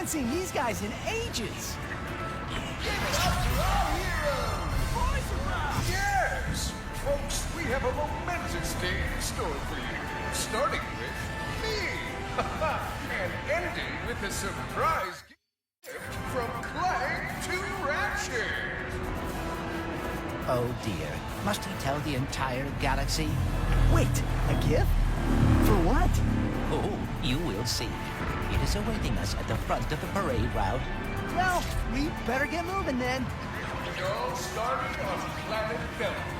Haven't seen these guys in ages. Give it up to our heroes! Voice around! Yes! Folks, we have a momentous day in store for you. Starting with me. And ending with a surprise gift from Clank to Ratchet. Oh dear, must he tell the entire galaxy? Wait, a gift? For what? Oh, you will see. It is awaiting us at the front of the parade route. Well, we better get moving then. It all started on planet Bella.